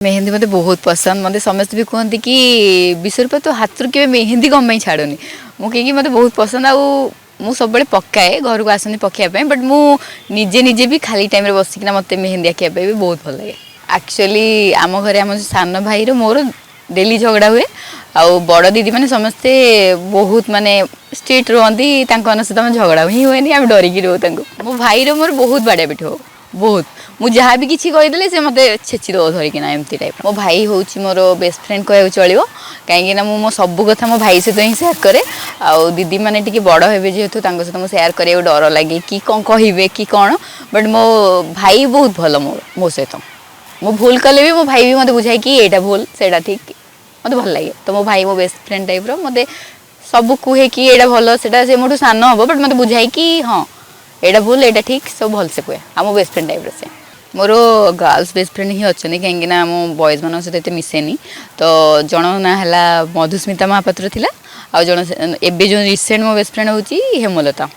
मेहंदी मते बहुत पसंद मते समस्त भी कहते कि विश्वरूपा तो हाथ के मेहंदी कम छाड़ुनी मुझे मते बहुत पसंद आउ सब पकाए घर को आसती पकाइबा बट मुझे निजे भी खाली टाइम बसिकिना मते मेहंदी आँकिया भी बहुत भल लगे। एक्चुअली आम घरे आम सान भाई मोर डेली झगड़ा हुए आउ बड़ दीदी मैंने समस्ते बहुत माने स्ट्रिक्ट रुहती सहित आम झगड़ा ही हुए आम डरिकी रोहू मो भाई मोर बहुत बाड़िया पिठ हो बहुत मुझे जहाँ भी किसी कहीदेले से मत छेची दो धरिकिना एमती टाइप मो भाई हूँ मोर बेस्ट फ्रेंड कह चलो कहीं मो सब कथा मो भाई सहित ही सेयार करे आउ दीदी मैंने टी बड़ हे जेहेतु सहित मुझे सेयार कर डर लगे कि कौन कहे कि कौन बट मो भाई बहुत भल मो सहित मो भूल कले भी मो भाई भी मत बुझाए कि एटा भूल से ठीक मत भल लगे तो मो भाई मो बेस्ट फ्रेंड टाइप मत सब कहे कि एटा भल से मोटू सान हम बट मत बुझाए कि हाँ एटा भूल एटा ठीक सब भलसे कहे आम बेस्ट फ्रेंड टाइप से मोर गर्ल्स बेस्ट फ्रेंड ही अच्छा कहीं मो बॉयज मान सहित मिसेनी तो जन ना है मधुस्मिता महापात्र थिला आ जन एबे जो रिसेंट मो बेस्ट फ्रेंड हूँ हेमलता।